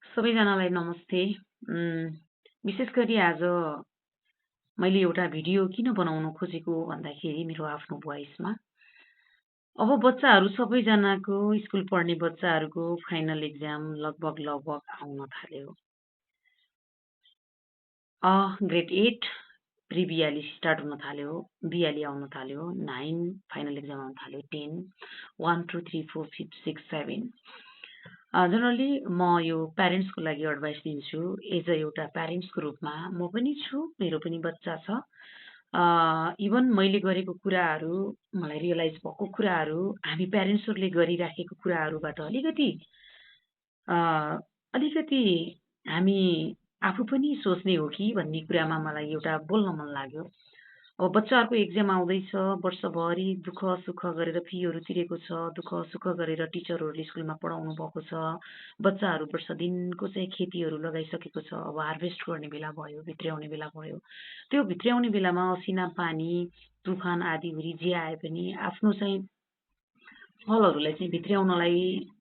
सबैजनालाई नमस्ते। उम्, विशेष गरी आज मैले एउटा भिडियो किन बनाउन खोजेको भन्दाखेरि मेरो आफ्नो भोइसमा। अब बच्चाहरू सबैजनाको स्कुल पढ्ने बच्चाहरूको फाइनल एक्जाम लगभग आउन थाल्यो। ग्रेड 8 प्री बिहाली स्टार्ट हुन थाल्यो, बिहाली आउन थाल्यो, 9 फाइनल एक्जाम आउन थाल्यो, 10 1 2 3 4 5 6 7 जनरली म यो प्यारेन्ट्सको लागि एडभाइस दिन्छु। एज अ एउटा प्यारेन्ट्सको रूपमा म पनि छु, मेरो पनि बच्चा छ। इभन मैले गरेको कुराहरू, मलाई रियलाइज भएको कुराहरू, हामी प्यारेन्ट्सहरूले गरिराखेको कुराहरूबाट अ, अलिकति हामी आफू पनि सोच्ने हो कि भन्ने कुरामा मलाई एउटा बोल्न मन लाग्यो। अब बच्चाहरूको एक्जाम आउँदैछ, वर्षभरि दुःख-सुख गरेर फीहरू तिरेको छ, दुःख-सुख गरेर टिचरहरूले स्कुलमा पढाउनु भएको छ। बच्चाहरू वर्ष दिनको चाहिँ खेतीहरू लगाइसकेको छ। अब हार्भेस्ट गर्ने बेला भयो, भित्र्याउने बेला भयो। त्यो भित्र्याउने बेलामा असिना पानी, तुफान आँधीहुरी जे आए पनि आफ्नो चाहिँ फलहरूलाई चाहिँ भित्र्याउनलाई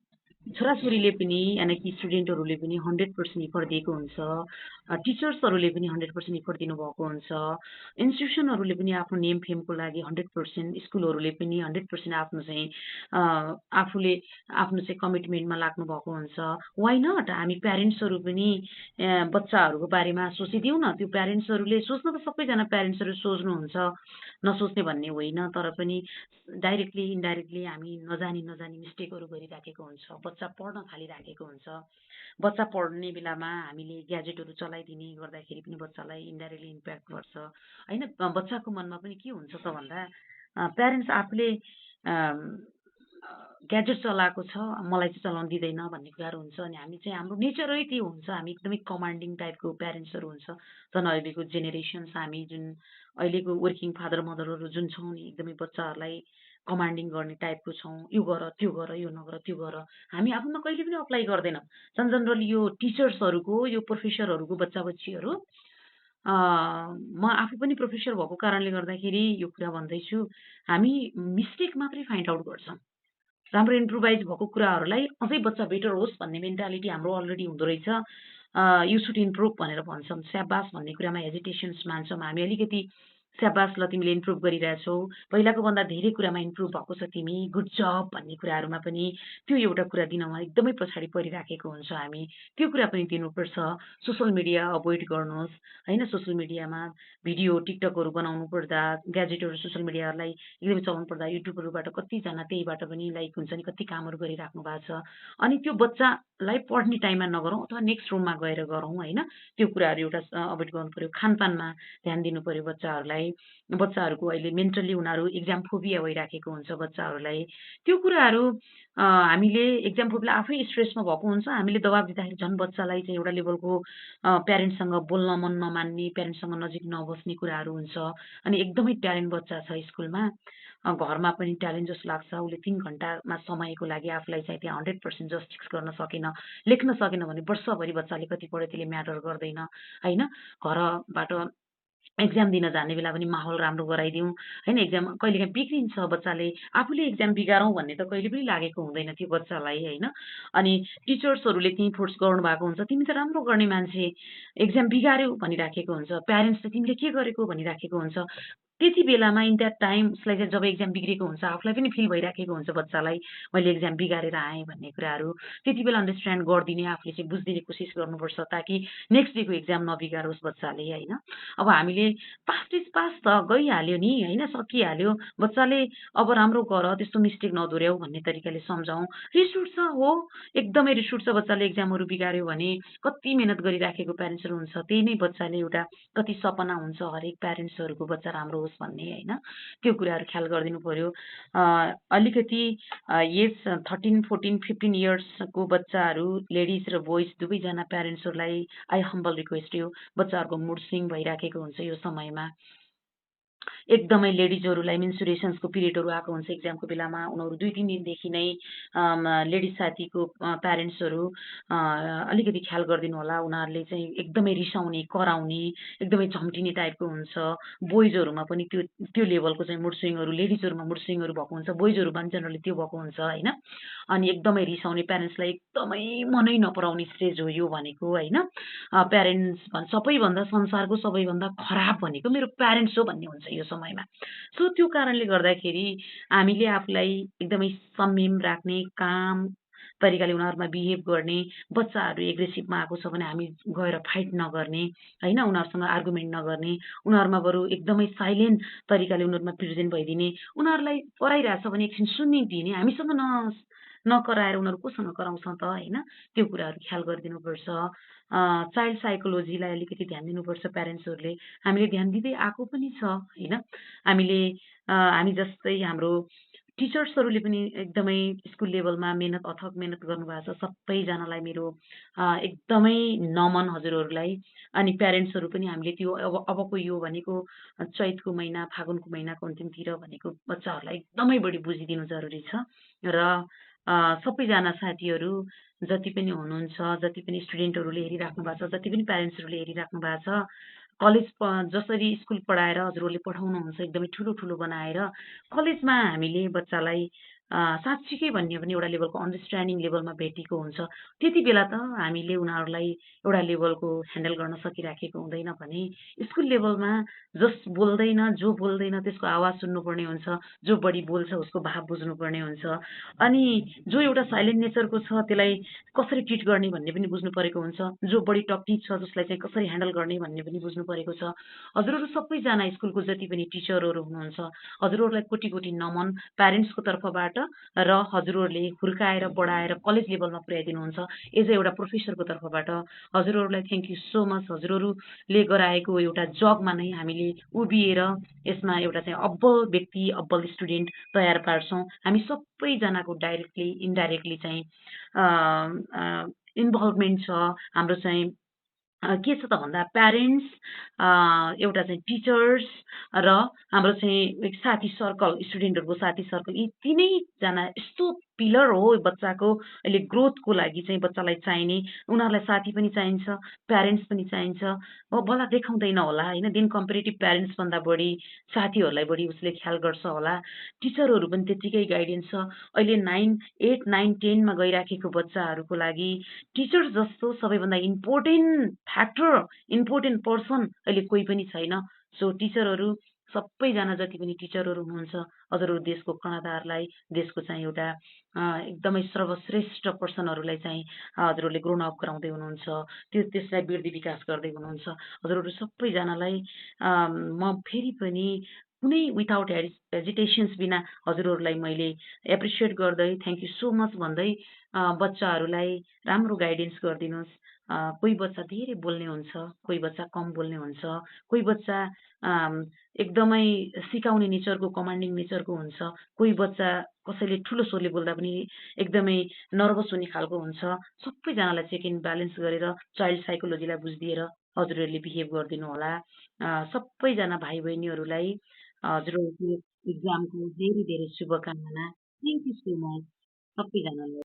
छोराछोरीले पनि यानि कि स्टुडेन्टहरूले पनि 100% इफोर्ट दिएको हुन्छ। टिचर्सहरूले पनि 100% इफोर्ट दिनुभएको हुन्छ। इन्स्टिट्युसनहरूले पनि आफ्नो नेम फेमको लागि 100%, स्कुलहरूले पनि 100% आफ्नो चाहिँ आफूले आफ्नो चाहिँ कमिटमेन्टमा लाग्नु भएको हुन्छ। वाइ नट हामी प्यारेन्ट्सहरू पनि बच्चाहरूको बारेमा सोचिदिउँ न। त्यो प्यारेन्ट्सहरूले सोच्न त सबैजना प्यारेन्ट्सहरू सोच्नुहुन्छ, नसोच्ने भन्ने होइन। तर पनि डाइरेक्टली इन्डाइरेक्टली हामी नजानी मिस्टेकहरू गरिराखेको हुन्छ। बच्चा पढ्न थालिराखेको हुन्छ। बच्चा पढ्ने बेलामा हामीले ग्याजेटहरू चलाइदिने गर्दाखेरि पनि बच्चालाई इन्डाइरेक्टली इम्प्याक्ट गर्छ। होइन, बच्चाको मनमा पनि के हुन्छ त भन्दा प्यारेन्ट्स आफूले अम, ग्याजेट चलाएको छ, मलाई चाहिँ चलाउन दिँदैन भन्ने कुराहरू हुन्छ। अनि हामी चाहिँ हाम्रो नेचरै त्यो हुन्छ। हामी एकदमै कमान्डिङ टाइपको प्यारेन्ट्सहरू हुन्छ। झन् अहिलेको जेनेरेसन्स हामी जुन अहिलेको वर्किङ फादर मदरहरू जुन छौँ नि, एकदमै बच्चाहरूलाई कमान्डिङ गर्ने टाइपको छौँ। यो गर, त्यो गर, यो नगर, त्यो गर। हामी आफूमा कहिले पनि अप्लाई गर्दैनौँ। जनरली यो टिचर्सहरूको, यो प्रोफेसरहरूको बच्चा-बच्चीहरू म आफू पनि प्रोफेसर भएको कारणले गर्दाखेरि यो कुरा भन्दैछु। हामी मिस्टेक मात्रै फाइन्ड आउट गर्छौँ। राम्रो इम्प्रुभाइज भएको कुराहरूलाई अझै बच्चा बेटर होस् भन्ने मेन्टालिटी हाम्रो अलरेडी हुँदो रहेछ। यु सुड इम्प्रुभ भनेर भन्छौँ। स्याबास भन्ने कुरामा हेजिटेसन्स मान्छौँ हामी अलिकति। स्याबास ल तिमीले इम्प्रुभ गरिरहेछौ, पहिलाको भन्दा धेरै कुरामा इम्प्रुभ भएको छ तिमी, गुड जब भन्ने कुराहरूमा पनि त्यो एउटा कुरा दिनमा एकदमै पछाडि परिराखेको हुन्छ हामी। त्यो कुरा पनि दिनुपर्छ। सोसल मिडिया अभोइड गर्नुहोस्, होइन? सोसल मिडियामा भिडियो, टिकटकहरू बनाउनु पर्दा, ग्याजेटहरू सोसल मिडियालाई एकदमै चलाउनु पर्दा युट्युबहरूबाट कतिजना त्यहीबाट पनि लाइक हुन्छ नि, कति कामहरू गरिराख्नु भएको छ। अनि त्यो बच्चालाई पढ्ने टाइममा नगरौँ अथवा नेक्स्ट रुममा गएर गरौँ, होइन? त्यो कुराहरू एउटा अभोइड गर्नु पर्यो। खानपानमा ध्यान दिनु पर्यो बच्चाहरूलाई। बच्चाहरूको अहिले मेन्टल्ली उनीहरू एक्जाम फोबिया भइराखेको हुन्छ बच्चाहरूलाई। त्यो कुराहरू हामीले एक्जाम फोबिया आफै स्ट्रेसमा भएको हुन्छ। हामीले दबाब दिँदाखेरि झन् बच्चालाई चाहिँ एउटा लेभलको प्यारेन्ट्ससँग बोल्न मन नमान्ने, प्यारेन्ट्ससँग नजिक नबस्ने कुराहरू हुन्छ। अनि एकदमै ट्यालेन्ट बच्चा छ स्कुलमा, घरमा पनि ट्यालेन्ट जस्तो लाग्छ। उसले 3 घन्टामा समयको लागि आफूलाई चाहिँ त्यहाँ 100% जस्टिस गर्न सकेन, लेख्न सकेन भने वर्षभरि बच्चाले कति पढ्यो त्यसले म्याटर गर्दैन, होइन? घरबाट एक्जाम दिन जाने बेला पनि माहौल राम्रो गराइदिउँ, होइन? एक्जाम कहिलेकाहीँ बिग्रिन्छ बच्चाले, आफूले एक्जाम बिगारौँ भन्ने त कहिले पनि लागेको हुँदैन त्यो बच्चालाई, होइन? अनि टिचर्सहरूले त्यहीँ फोर्स गर्नु भएको हुन्छ, तिमी त राम्रो गर्ने मान्छे, एक्जाम बिगार्यौ भनिराखेको हुन्छ। प्यारेन्ट्स त तिमीले के गरेको भनिराखेको हुन्छ। त्यति बेलामा इन द्याट टाइम उसलाई चाहिँ जब एक्जाम बिग्रेको हुन्छ, आफूलाई पनि फिल भइराखेको हुन्छ बच्चालाई, मैले एक्जाम बिगारेर आएँ भन्ने कुराहरू। त्यति बेला अन्डरस्ट्यान्ड गरिदिने, आफूले चाहिँ बुझिदिने कोसिस गर्नुपर्छ ताकि नेक्स्ट डेको एक्जाम नबिगारोस् बच्चाले, होइन? अब हामीले पास्ट इज पास्ट त गइहाल्यो नि, होइन? सकिहाल्यो। बच्चाले अब राम्रो गर, त्यस्तो मिस्टेक नदोहोऱ्याऊ भन्ने तरिकाले सम्झाउँ। रिस उठ्छ हो, एकदमै रिस उठ्छ बच्चाले एक्जामहरू बिगार्यो भने। कति मेहनत गरिराखेको प्यारेन्ट्सहरू हुन्छ, त्यही नै बच्चाले एउटा कति सपना हुन्छ हरेक प्यारेन्ट्सहरूको बच्चा राम्रो होस् भन्ने, होइन? त्यो कुराहरू ख्याल गरिदिनु पर्यो। अलिकति एज 13, 14, 15 इयर्सको बच्चाहरू, लेडिज र बोइज दुवैजना प्यारेन्ट्सहरूलाई आई हम्बल रिक्वेस्ट यो बच्चाहरूको मुड स्विङ भइराखेको हुन्छ यो समयमा। एकदमै लेडिजहरूलाई मेन्सुरेसन्सको पिरियडहरू आएको हुन्छ एक्जामको बेलामा। उनीहरू 2-3 दिनदेखि नै लेडिज साथीको प्यारेन्ट्सहरू अलिकति ख्याल गरिदिनु होला। उनीहरूले चाहिँ एकदमै रिसाउने, कराउने, एकदमै झम्टिने टाइपको हुन्छ। बोइजहरूमा पनि त्यो त्यो लेभलको चाहिँ मुड स्विङहरू, लेडिजहरूमा मुड स्विङहरू भएको हुन्छ, बोइजहरूमा पनि जेनरली त्यो भएको हुन्छ होइन। अनि एकदमै रिसाउने, प्यारेन्ट्सलाई एकदमै मनै नपराउने स्टेज हो यो भनेको होइन। प्यारेन्ट्स सबैभन्दा संसारको सबैभन्दा खराब भनेको मेरो प्यारेन्ट्स हो भन्ने हुन्छ यो समयमा। सो त्यो कारणले गर्दाखेरि हामीले आफूलाई एकदमै संयम राख्ने, काम तरिकाले उनीहरूमा बिहेभ गर्ने, बच्चाहरू एग्रेसिभमा आएको छ भने हामी गएर फाइट नगर्ने, होइन? उनीहरूसँग आर्गुमेन्ट नगर्ने, उनीहरूमा बरु एकदमै साइलेन्ट तरिकाले उनीहरूमा प्रेजेन्ट भइदिने, उनीहरूलाई कराइरहेछ भने एकछिन सुनिदिने, हामीसँग नकराएर उनीहरू कोसँग कराउँछ त होइन? त्यो कुराहरू ख्याल गरिदिनुपर्छ। चाइल्ड साइकोलोजीलाई अलिकति ध्यान दिनुपर्छ प्यारेन्ट्सहरूले। हामीले ध्यान दिँदै आएको पनि छ होइन। हामी जस्तै हाम्रो टिचर्सहरूले पनि एकदमै स्कुल लेभलमा अथक मेहनत गर्नुभएको छ। सबैजनालाई मेरो एकदमै नमन हजुरहरूलाई। अनि प्यारेन्ट्सहरू पनि हामीले त्यो अबको यो भनेको चैतको महिना, फागुनको महिनाको अन्तिमतिर भनेको बच्चाहरूलाई एकदमै बढी बुझिदिनु जरुरी छ। र सबैजना साथीहरू जति पनि हुनुहुन्छ, जति पनि स्टुडेन्टहरूले हेरिराख्नु भएको छ, जति पनि प्यारेन्ट्सहरूले हेरिराख्नु भएको छ, कलेज जसरी स्कुल पढाएर हजुरहरूले पठाउनुहुन्छ एकदमै ठुलो बनाएर, कलेजमा हामीले बच्चालाई साँच्चीकै भन्ने हो भने एउटा लेभलको अन्डरस्ट्यान्डिङ लेभलमा भेटेको हुन्छ। त्यति बेला त हामीले उनीहरूलाई एउटा लेभलको ह्यान्डल गर्न सकिराखेको हुँदैन भने स्कुल लेभलमा जो बोल्दैन त्यसको आवाज सुन्नुपर्ने हुन्छ, जो बढी बोल्छ उसको भाव बुझ्नुपर्ने हुन्छ। अनि जो एउटा साइलेन्ट नेचरको छ त्यसलाई कसरी ट्रिट गर्ने भन्ने पनि बुझ्नु परेको हुन्छ, जो बढी टक्टिभ छ जसलाई चाहिँ कसरी ह्यान्डल गर्ने भन्ने पनि बुझ्नु परेको छ। हजुरहरू सबैजना स्कुलको जति पनि टिचरहरू हुनुहुन्छ, हजुरहरूलाई कोटी नमन प्यारेन्ट्सको तर्फबाट, र हजुरहरूले हुर्काएर बढाएर कलेज लेभलमा पुर्याइदिनुहुन्छ एज अ एउटा प्रोफेसरको तर्फबाट हजुरहरूलाई थ्याङ्क यू सो मच। हजुरहरूले गराएको एउटा जबमा नै हामीले उभिएर यसमा एउटा चाहिँ अब्बल व्यक्ति, अब्बल स्टुडेन्ट तयार पार्छौँ। हामी सबैजनाको डाइरेक्टली इन्डाइरेक्टली चाहिँ इन्भल्भमेन्ट छ। हाम्रो चाहिँ के छ त भन्दा प्यारेन्ट्स, एउटा चाहिँ टिचर्स र हाम्रो चाहिँ साथी सर्कल, स्टुडेन्टहरूको साथी सर्कल, यी तीनैजना यस्तो पिलर हो बच्चाको अहिले ग्रोथको लागि चाहिँ बच्चालाई चाहिने। उनीहरूलाई साथी पनि चाहिन्छ, प्यारेन्ट्स पनि चाहिन्छ। भला देखाउँदैन होला होइन, दिन कम्पेरेटिभ प्यारेन्ट्सभन्दा बढी साथीहरूलाई बढी उसले ख्याल गर्छ होला। टिचरहरू पनि त्यत्तिकै गाइडेन्स छ। अहिले 8, 9, 10 मा गइराखेको बच्चाहरूको लागि टिचर्स जस्तो सबैभन्दा इम्पोर्टेन्ट पर्सन अहिले कोही पनि छैन। सो टिचरहरू सबैजना जति पनि टिचरहरू हुनुहुन्छ, हजुरहरू देशको कर्णधारलाई, देशको चाहिँ एउटा एकदमै सर्वश्रेष्ठ पर्सनहरूलाई चाहिँ हजुरहरूले ग्रोन अप गराउँदै हुनुहुन्छ, त्यसलाई वृद्धि विकास गर्दै हुनुहुन्छ। हजुरहरू सबैजनालाई म फेरि पनि कुनै विदाउट हेजिटेसन्स बिना हजुरहरूलाई मैले एप्रिसिएट गर्दै थ्याङ्क यू सो मच भन्दै बच्चाहरूलाई राम्रो गाइडेन्स गरिदिनुहोस्। कोही बच्चा धेरै बोल्ने हुन्छ, कोही बच्चा कम बोल्ने हुन्छ, कोही बच्चा एकदमै सिकाउने नेचरको, कमान्डिङ नेचरको हुन्छ, कोही बच्चा कसैले ठुलो स्वरले बोल्दा पनि एकदमै नर्भस हुने खालको हुन्छ। सबैजनालाई चेक एन्ड ब्यालेन्स गरेर चाइल्ड साइकोलोजीलाई बुझिदिएर हजुरहरूले बिहेभ गरिदिनु होला। सबैजना भाइ बहिनीहरूलाई हजुरहरूको इक्जामको धेरै शुभकामना। थ्याङ्क यू सो मच सबैजनालाई।